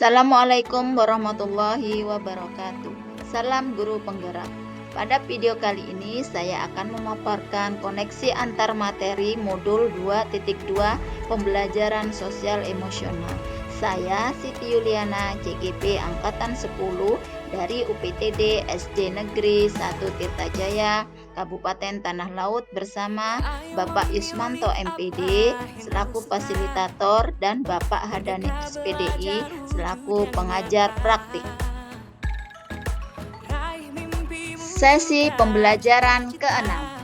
Assalamualaikum warahmatullahi wabarakatuh. Salam guru penggerak. Pada video kali ini saya akan memaparkan koneksi antar materi modul 2.2 pembelajaran sosial emosional. Saya Siti Yuliana CGP angkatan 10 dari UPTD SD Negeri 1 Tirtajaya, Kabupaten Tanah Laut bersama Bapak Yusmanto MPD selaku fasilitator dan Bapak Hadani SPDI selaku pengajar praktik. Sesi pembelajaran ke-6.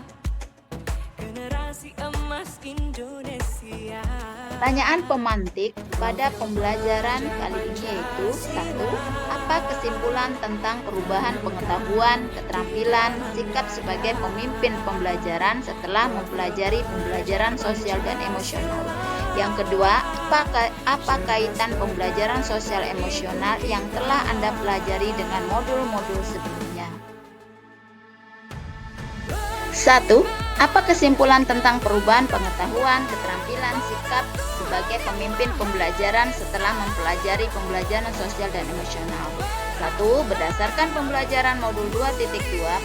Pertanyaan pemantik pada pembelajaran kali ini yaitu 1. Apa kesimpulan tentang perubahan pengetahuan, keterampilan, sikap sebagai pemimpin pembelajaran setelah mempelajari pembelajaran sosial dan emosional? Yang kedua, apa kaitan pembelajaran sosial emosional yang telah Anda pelajari dengan modul-modul sebelumnya? 1. Apa kesimpulan tentang perubahan pengetahuan, keterampilan, sikap sebagai pemimpin pembelajaran setelah mempelajari pembelajaran sosial dan emosional? 1. Berdasarkan pembelajaran modul 2.2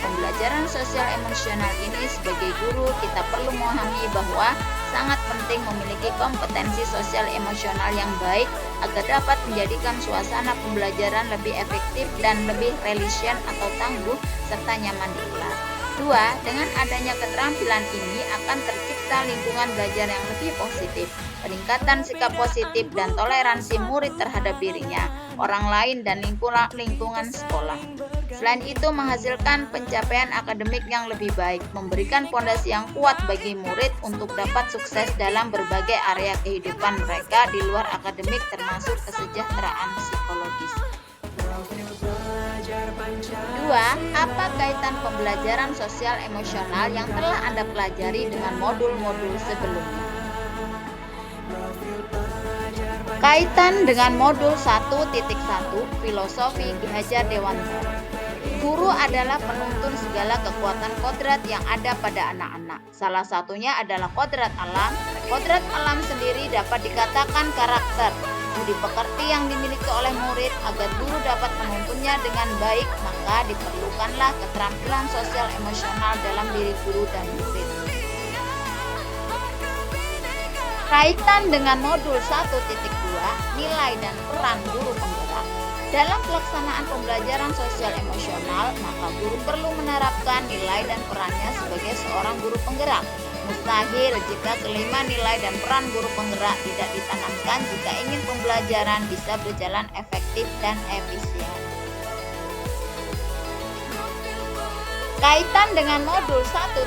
pembelajaran sosial emosional ini, sebagai guru kita perlu memahami bahwa sangat penting memiliki kompetensi sosial emosional yang baik agar dapat menjadikan suasana pembelajaran lebih efektif dan lebih relation atau tangguh serta nyaman di kelas. 2. Dengan adanya keterampilan ini akan tercipta lingkungan belajar yang lebih positif, peningkatan sikap positif dan toleransi murid terhadap dirinya, orang lain dan lingkungan sekolah. Selain itu menghasilkan pencapaian akademik yang lebih baik, memberikan fondasi yang kuat bagi murid untuk dapat sukses dalam berbagai area kehidupan mereka di luar akademik termasuk kesejahteraan psikologis. 2. Apa kaitan pembelajaran sosial emosional yang telah Anda pelajari dengan modul-modul sebelumnya? Kaitan dengan modul 1.1 Filosofi Ki Hajar Dewantara. Guru adalah penuntun segala kekuatan kodrat yang ada pada anak-anak. Salah satunya adalah kodrat alam. Kodrat alam sendiri dapat dikatakan karakter, budi pekerti yang dimiliki oleh murid. Agar guru dapat menuntunnya dengan baik, maka diperlukanlah keterampilan sosial emosional dalam diri guru dan murid. Kaitan dengan modul 1.2 nilai dan peran guru penggerak. Dalam pelaksanaan pembelajaran sosial emosional, maka guru perlu menerapkan nilai dan perannya sebagai seorang guru penggerak. Mustahil jika kelima nilai dan peran guru penggerak tidak ditanamkan jika ingin pembelajaran bisa berjalan efektif dan efisien. Kaitan dengan modul 1.3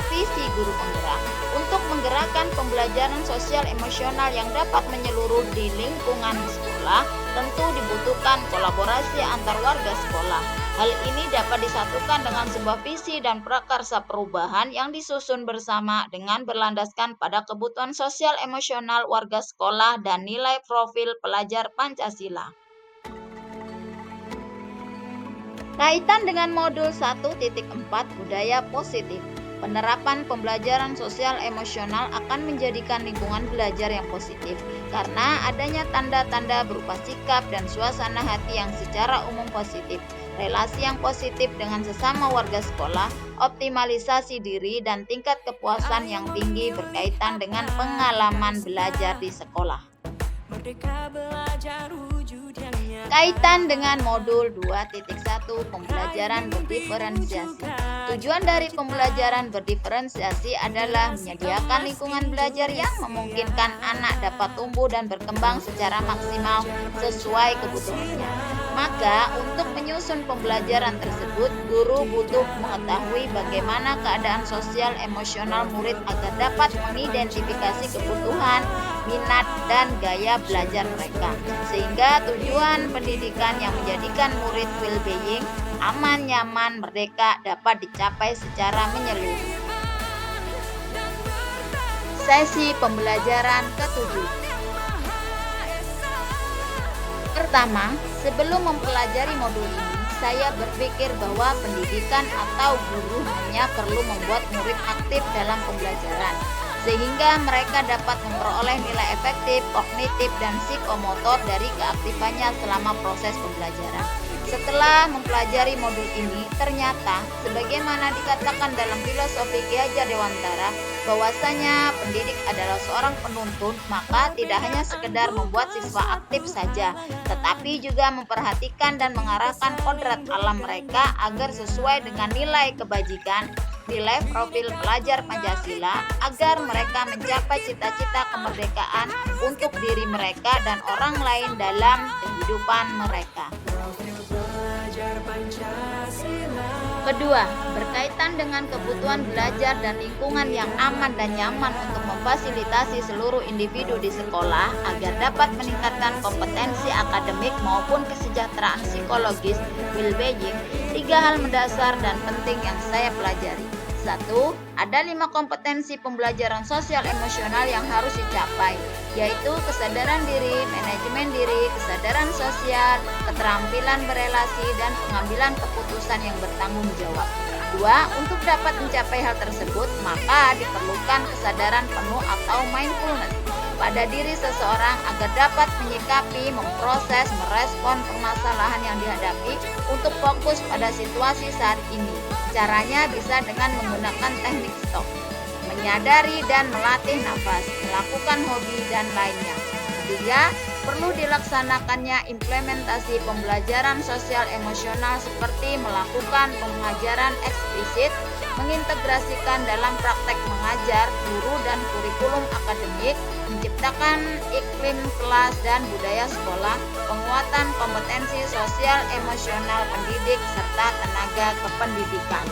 visi guru penggerak. Untuk menggerakkan pembelajaran sosial emosional yang dapat menyeluruh di lingkungan sekolah, tentu dibutuhkan kolaborasi antar warga sekolah. Hal ini dapat disatukan dengan sebuah visi dan prakarsa perubahan yang disusun bersama dengan berlandaskan pada kebutuhan sosial emosional warga sekolah dan nilai profil pelajar Pancasila. Kaitan dengan modul 1.4 budaya positif. Penerapan pembelajaran sosial emosional akan menjadikan lingkungan belajar yang positif karena adanya tanda-tanda berupa sikap dan suasana hati yang secara umum positif, relasi yang positif dengan sesama warga sekolah, optimalisasi diri dan tingkat kepuasan yang tinggi berkaitan dengan pengalaman belajar di sekolah. Kaitan dengan modul 2.1 pembelajaran berdiferensiasi. Tujuan dari pembelajaran berdiferensiasi adalah menyediakan lingkungan belajar yang memungkinkan anak dapat tumbuh dan berkembang secara maksimal sesuai kebutuhannya. Maka untuk menyusun pembelajaran tersebut, guru butuh mengetahui bagaimana keadaan sosial emosional murid agar dapat mengidentifikasi kebutuhan, minat, dan gaya belajar mereka. Sehingga tujuan pendidikan yang menjadikan murid well-being, aman, nyaman, merdeka dapat dicapai secara menyeluruh. Sesi pembelajaran ke-7. Pertama, sebelum mempelajari modul ini, saya berpikir bahwa pendidikan atau guru hanya perlu membuat murid aktif dalam pembelajaran. sehingga mereka dapat memperoleh nilai efektif, kognitif, dan psikomotor dari keaktifannya selama proses pembelajaran. Setelah mempelajari modul ini, ternyata sebagaimana dikatakan dalam filosofi Ki Hajar Dewantara, bahwasanya pendidik adalah seorang penuntun, maka tidak hanya sekedar membuat siswa aktif saja, tetapi juga memperhatikan dan mengarahkan kodrat alam mereka agar sesuai dengan nilai kebajikan, nilai profil pelajar Pancasila, agar mereka mencapai cita-cita kemerdekaan untuk diri mereka dan orang lain dalam kehidupan mereka. Kedua, berkaitan dengan kebutuhan belajar dan lingkungan yang aman dan nyaman untuk memfasilitasi seluruh individu di sekolah agar dapat meningkatkan kompetensi akademik maupun kesejahteraan psikologis well-being, 3 hal mendasar dan penting yang saya pelajari. 1. Ada 5 kompetensi pembelajaran sosial emosional yang harus dicapai, yaitu kesadaran diri, manajemen diri, kesadaran sosial, keterampilan berelasi, dan pengambilan keputusan yang bertanggung jawab. 2. Untuk dapat mencapai hal tersebut, maka diperlukan kesadaran penuh atau mindfulness pada diri seseorang agar dapat menyikapi, memproses, merespon permasalahan yang dihadapi untuk fokus pada situasi saat ini. Caranya bisa dengan menggunakan teknik stop, menyadari dan melatih nafas, melakukan hobi, dan lainnya. 3. Perlu dilaksanakannya implementasi pembelajaran sosial emosional seperti melakukan pengajaran eksplisit, mengintegrasikan dalam praktek mengajar, guru dan kurikulum akademik, menciptakan iklim kelas dan budaya sekolah, penguatan kompetensi sosial emosional pendidik, serta tenaga kependidikan.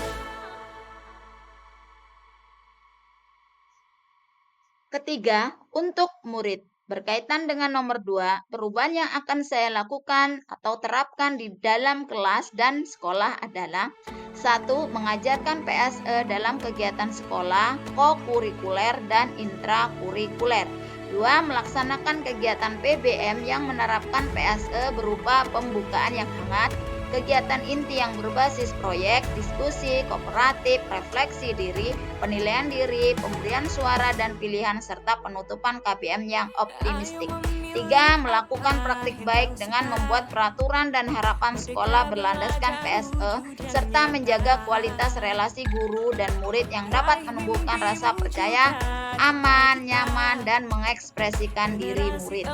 Ketiga, untuk murid. Berkaitan dengan nomor 2, perubahan yang akan saya lakukan atau terapkan di dalam kelas dan sekolah adalah 1. Mengajarkan PSE dalam kegiatan sekolah, kokurikuler dan intrakurikuler. 2. Melaksanakan kegiatan PBM yang menerapkan PSE berupa pembukaan yang hangat, kegiatan inti yang berbasis proyek, diskusi, kooperatif, refleksi diri, penilaian diri, pemberian suara dan pilihan, serta penutupan KBM yang optimistik. 3. Melakukan praktik baik dengan membuat peraturan dan harapan sekolah berlandaskan PSE, serta menjaga kualitas relasi guru dan murid yang dapat menumbuhkan rasa percaya, aman, nyaman, dan mengekspresikan diri murid.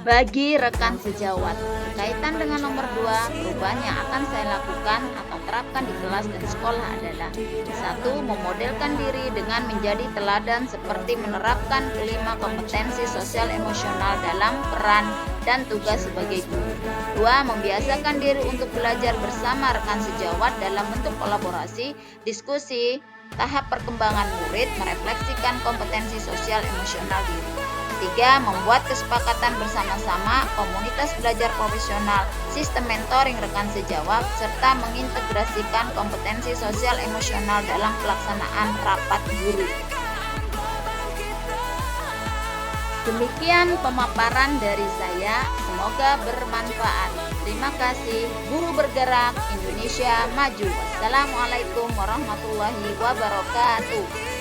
Bagi rekan sejawat, berkaitan dengan nomor 2, perubahan yang akan saya lakukan atau terapkan di kelas dan sekolah adalah 1. Memodelkan diri dengan menjadi teladan seperti menerapkan kelima kompetensi sosial emosional dalam peran dan tugas sebagai guru. 2. Membiasakan diri untuk belajar bersama rekan sejawat dalam bentuk kolaborasi, diskusi, tahap perkembangan murid, merefleksikan kompetensi sosial emosional diri. 3. Membuat kesepakatan bersama-sama, komunitas belajar profesional, sistem mentoring rekan sejawat, serta mengintegrasikan kompetensi sosial emosional dalam pelaksanaan rapat guru. Demikian pemaparan dari saya, semoga bermanfaat. Terima kasih. Guru Bergerak Indonesia Maju. Wassalamualaikum warahmatullahi wabarakatuh.